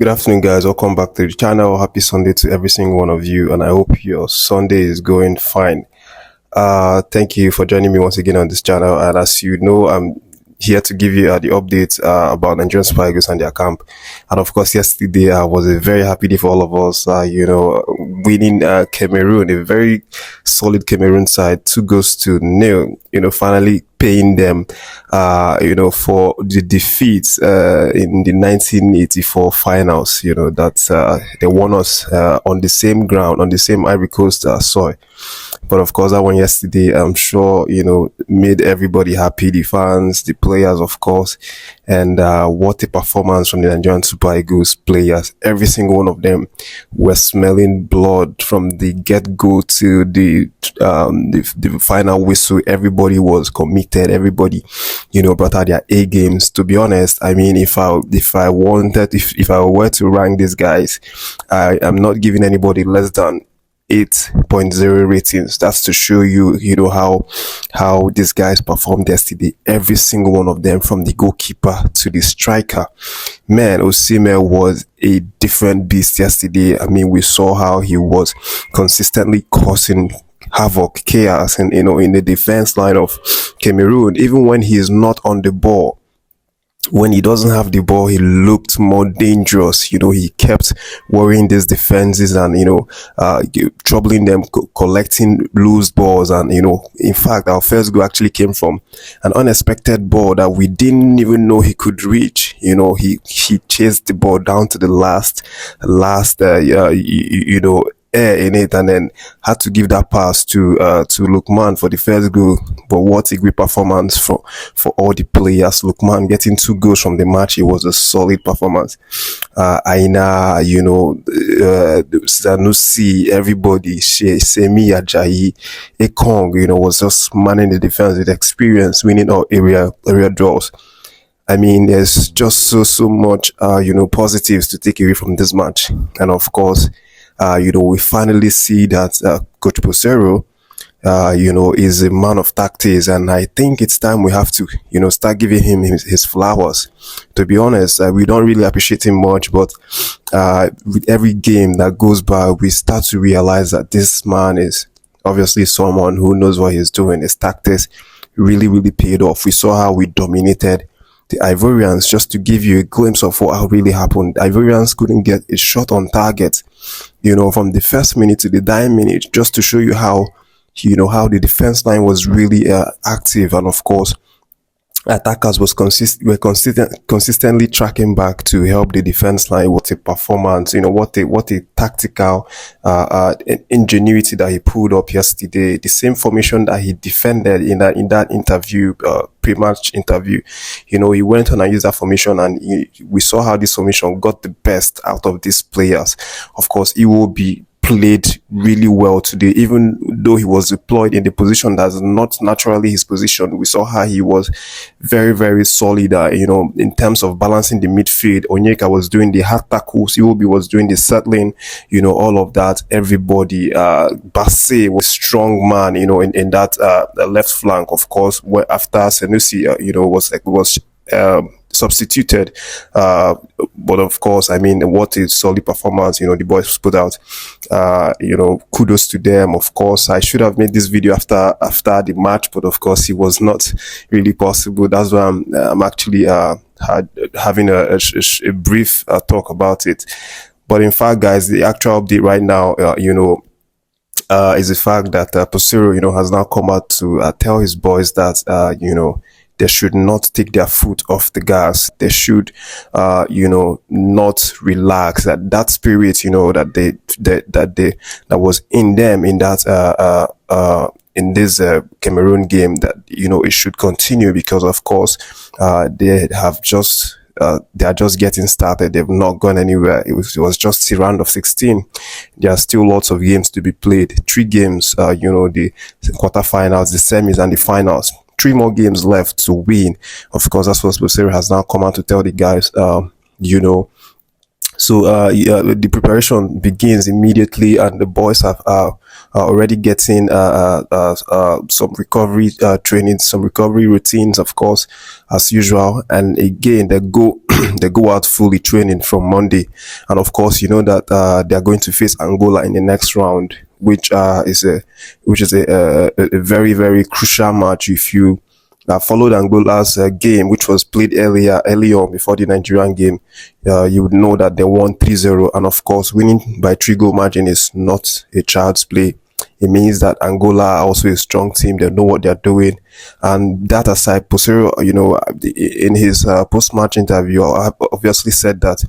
Good afternoon, guys. Welcome back to the channel. Happy Sunday to every single one of you, and I hope your Sunday is going fine. Thank you for joining me once again on this channel. And as you know, I'm here to give you the updates about Nigerian Super Eagles and their camp. And of course, yesterday was a very happy day for all of us. Winning Cameroon, a very solid Cameroon side, 2-0. Finally paying them, for the defeats in the 1984 finals. That they won us on the same ground, on the same Ivory Coast soil. But of course, that one yesterday, I'm sure, made everybody happy, the fans, the players, of course. And what a performance from the Nigerian Super Eagles players. Every single one of them were smelling blood from the get-go to the final whistle. Everybody was committed. Everybody, brought out their A games. To be honest, I mean, if I were to rank these guys, I am not giving anybody less than 8.0 ratings. That's to show you, how these guys performed yesterday. Every single one of them, from the goalkeeper to the striker. Man, Osimhen was a different beast yesterday. I mean, we saw how he was consistently causing havoc, chaos, and in the defense line of Cameroon. Even when he is not on the ball, when he doesn't have the ball, he looked more dangerous. He kept worrying these defenses and, troubling them, collecting loose balls. And, in fact, our first goal actually came from an unexpected ball that we didn't even know he could reach. He chased the ball down to the last, air in it, and then had to give that pass to Lookman for the first goal. But what a great performance for all the players. Lookman getting 2 goals from the match. It was a solid performance. Aina, Sanusi, everybody, Semi Ajayi, Ekong, was just manning the defense with experience, winning all area draws. I mean, there's just so much, positives to take away from this match. And of course, we finally see that Coach Peseiro, is a man of tactics, and I think it's time we have to, start giving him his flowers. To be honest, we don't really appreciate him much, but with every game that goes by, we start to realize that this man is obviously someone who knows what he's doing. His tactics really paid off. We saw how we dominated the Ivorians. Just to give you a glimpse of what really happened, the Ivorians couldn't get a shot on target, from the first minute to the dying minute, just to show you how, how the defense line was really active. And of course, attackers were consistently tracking back to help the defense line. What a performance, what a tactical ingenuity that he pulled up yesterday. The same formation that he defended in that interview, pre-match interview. He went on and used that formation, and we saw how this formation got the best out of these players. Of course, he will be played really well today, even though he was deployed in the position that's not naturally his position. We saw how he was very solid, in terms of balancing the midfield. Onyeka was doing the hard tackles, Iwobi was doing the settling, all of that. Everybody, Basse was a strong man, in that left flank. Of course, after Sanusi, was substituted, but of course, I mean, what a solid performance, the boys put out. Kudos to them. Of course, I should have made this video after the match, but of course, it was not really possible. That's why I'm actually having a brief talk about it. But in fact, guys, the actual update right now, is the fact that Peseiro, has now come out to tell his boys that, they should not take their foot off the gas. They should, not relax. That spirit, that was in them, in that, in this Cameroon game, that, it should continue, because of course, they are just getting started. They've not gone anywhere. It was just the round of 16. There are still lots of games to be played. 3 games, the quarterfinals, the semis, and the finals. 3 more games left to win. Of course, that's what Peseiro has now come out to tell the guys, So yeah, the preparation begins immediately, and the boys are already getting some recovery training, some recovery routines, of course, as usual. And again, they go they go out fully training from Monday, and of course, you know that they are going to face Angola in the next round, which is a very very crucial match. If you followed Angola's game, which was played early on before the Nigerian game, you would know that they won 3-0. And of course, winning by 3 goal margin is not a child's play. It means that Angola are also a strong team. They know what they're doing. And that aside, Peseiro, in his post-match interview, obviously said that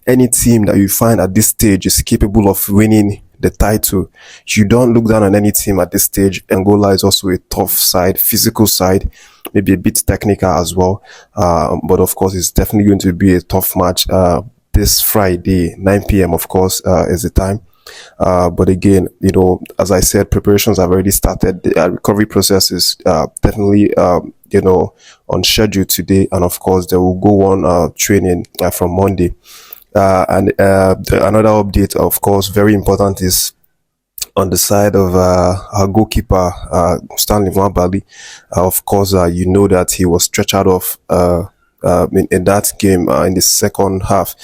any team that you find at this stage is capable of winning the title. You don't look down on any team at this stage. Angola is also a tough side, physical side, maybe a bit technical as well. But of course, it's definitely going to be a tough match. This Friday, 9 p.m., of course, is the time. But again, as I said, preparations have already started. The recovery process is definitely, on schedule today. And of course, they will go on training from Monday. Another update, of course, very important, is on the side of our goalkeeper, Stanley Nwabali. Of course, you know that he was stretched out of in that game in the second half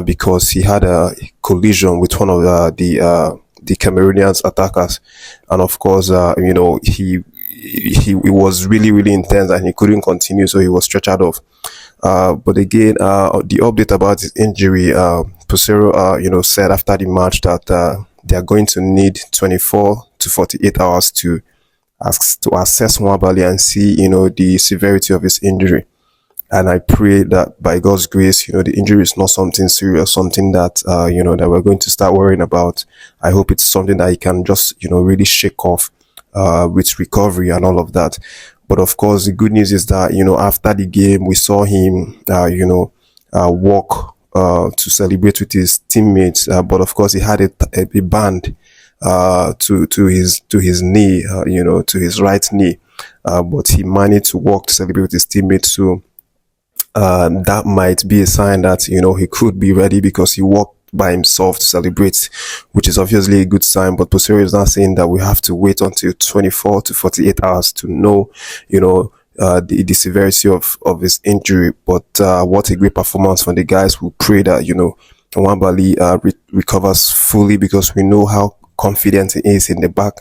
because he had a collision with one of the Cameroonian attackers, and of course, he was really really intense and he couldn't continue, so he was stretched out of. But again, the update about his injury, Peseiro, said after the match that they are going to need 24 to 48 hours to assess Nwabali and see, the severity of his injury. And I pray that by God's grace, the injury is not something serious, something that, that we're going to start worrying about. I hope it's something that he can just, really shake off with recovery and all of that. But of course, the good news is that, after the game, we saw him, walk to celebrate with his teammates. But of course, he had a band to his knee, to his right knee. But he managed to walk to celebrate with his teammates. So that might be a sign that, he could be ready because he walked by himself to celebrate, which is obviously a good sign. But Peseiro is not saying that we have to wait until 24 to 48 hours to know, the severity of his injury. But what a great performance from the guys. We pray that, Nwabali recovers fully, because we know how confident he is in the back.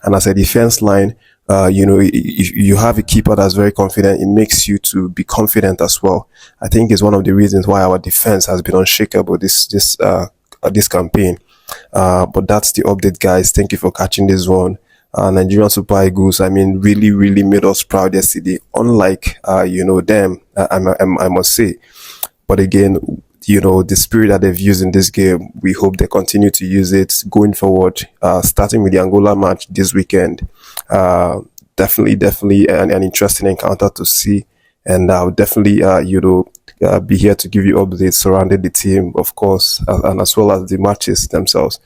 And as a defense line, if you have a keeper that's very confident, it makes you to be confident as well. I think it's one of the reasons why our defense has been unshakable this campaign. But that's the update, guys. Thank you for catching this one. Nigerian Super Eagles, really, really made us proud yesterday. Unlike, them, I must say. But again, the spirit that they've used in this game, we hope they continue to use it going forward, starting with the Angola match this weekend. Definitely an interesting encounter to see. And I'll definitely, be here to give you updates surrounding the team, of course, and as well as the matches themselves.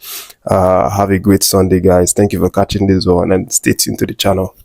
Have a great Sunday, guys. Thank you for catching this one, and stay tuned to the channel.